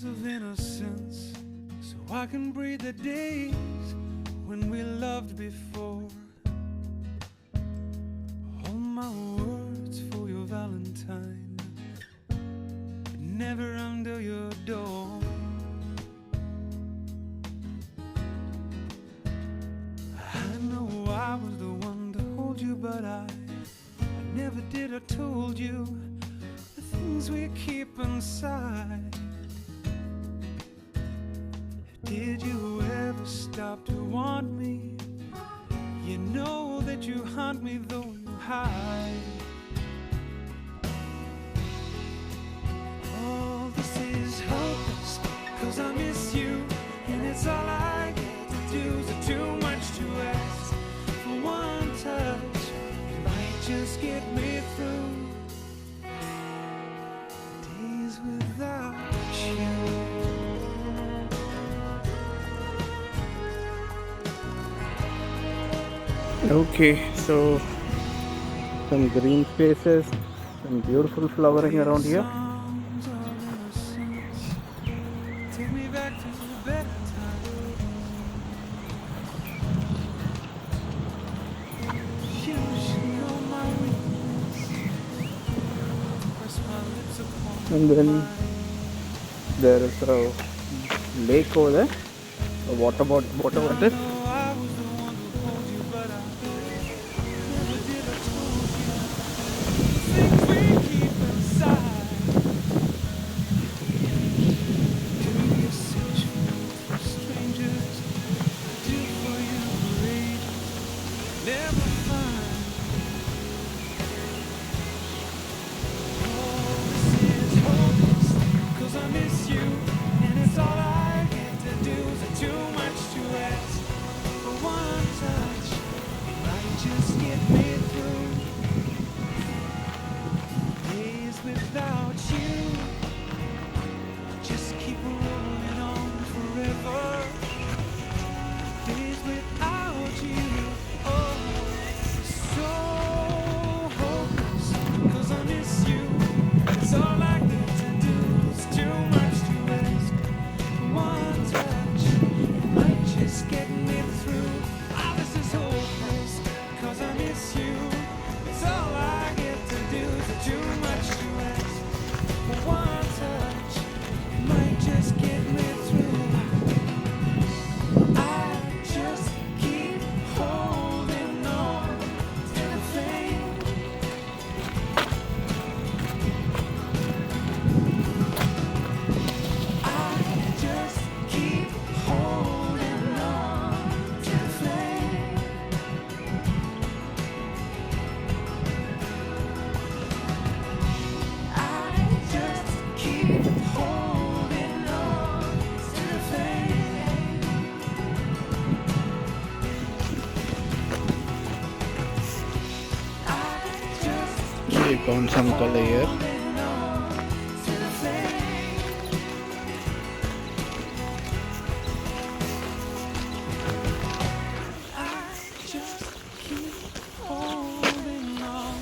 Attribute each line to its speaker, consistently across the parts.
Speaker 1: of innocence, so I can breathe the days when we loved before. All my words for your Valentine, but never under your door. I know I was the one to hold you, but I never did. I told you the things we keep inside. Did you ever stop to want me? You know that you haunt me though you hide. Oh, this is hopeless, 'cause I miss you, and it's all I get to do. So too much to ask for one touch, it might just get me through days without you.
Speaker 2: Okay, so some green spaces, some beautiful flowering around here.
Speaker 1: Songs of innocence, take me back to the better times. You should know my weakness. Press my lips upon
Speaker 2: And then
Speaker 1: mine.
Speaker 2: there is a lake over there, a water bottle.
Speaker 1: I know I was the one who hold you, but I never did. I told you things we keep inside. Do you search for strangers? I do for you, great. Never find. Oh, this is hopeless, 'cause I miss you, and it's all I get to do. So too much to ask for one touch, it might just get me through days without you. Just keep rolling on forever. Days without you, oh, so hopeless, 'cause I miss you. It's all I get to do. It's too much to ask for one touch, it might just get me through. Ah, this is hopeless, 'cause I miss you. It's all I get to do. It's too much to ask for one touch, it might just get me through. I just keep holding on to the flame. I just keep holding on to the flame. I just keep holding on to the flame. I just
Speaker 2: We found some color here.
Speaker 1: holding on to the flame. I just keep holding on.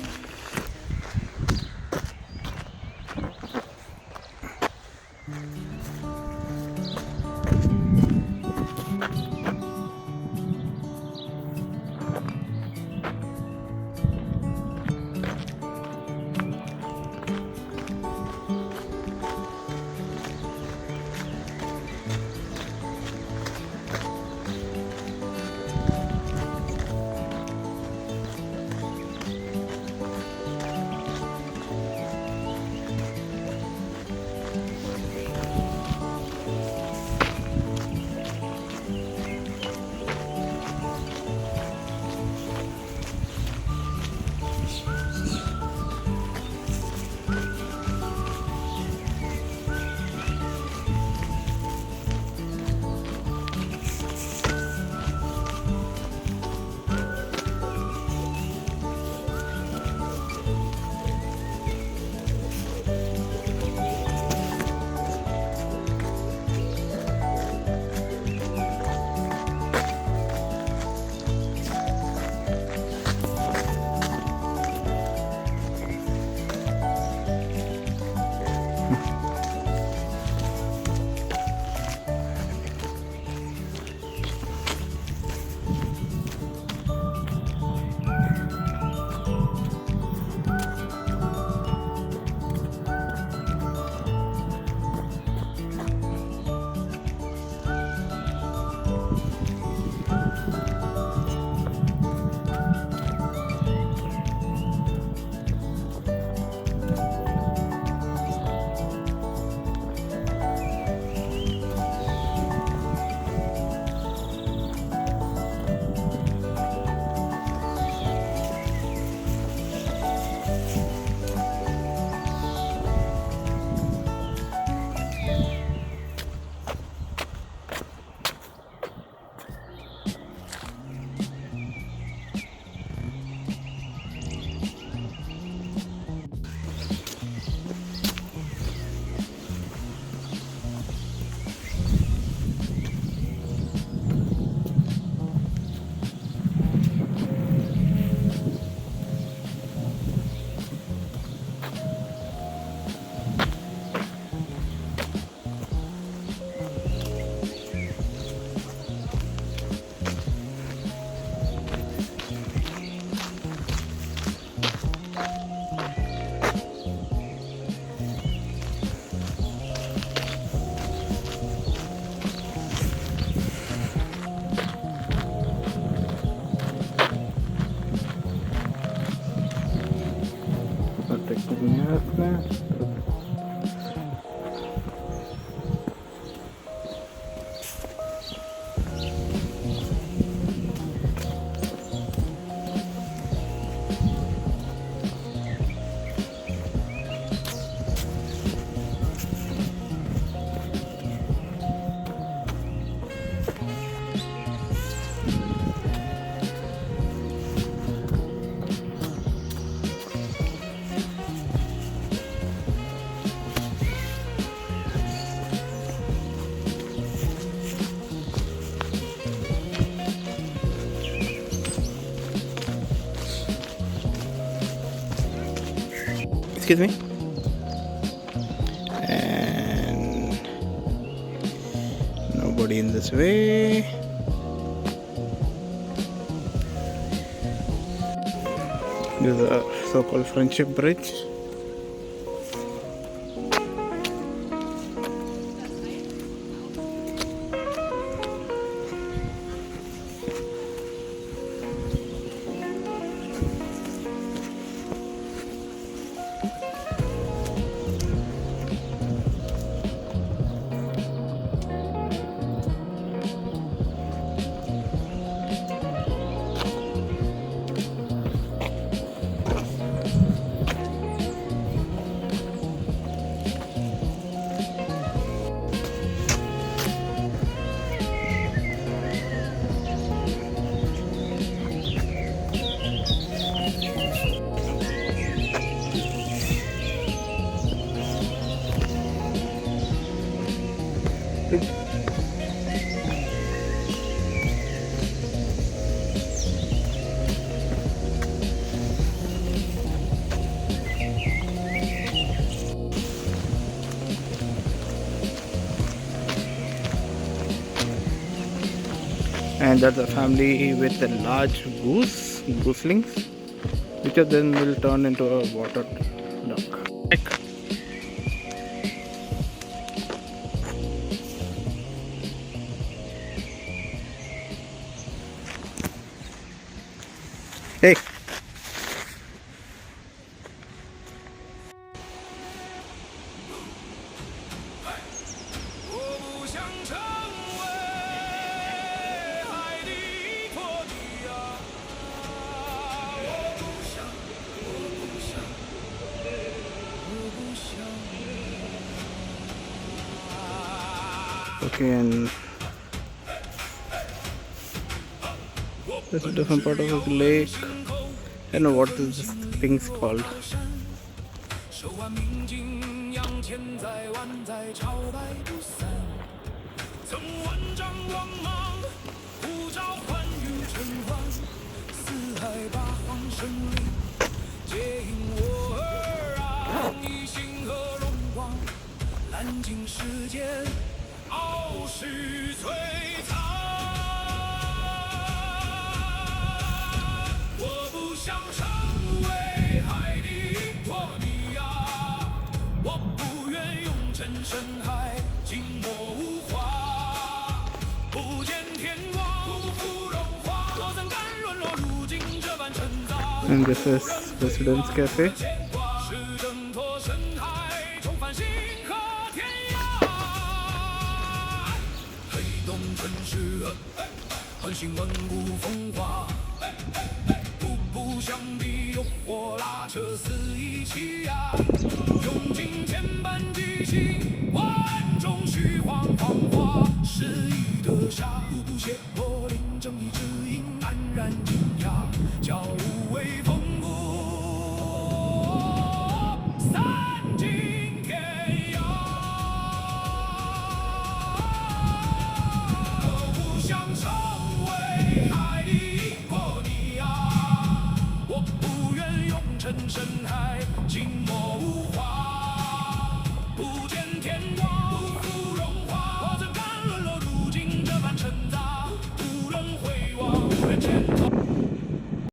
Speaker 2: Excuse me. And nobody in this way. This is a so-called Friendship Bridge. And that's a family with a large gooselings, which of them will turn into a water duck. Hey. Okay, and there's a different part of the lake. I don't know what this thing's called. And this is Residence Cafe.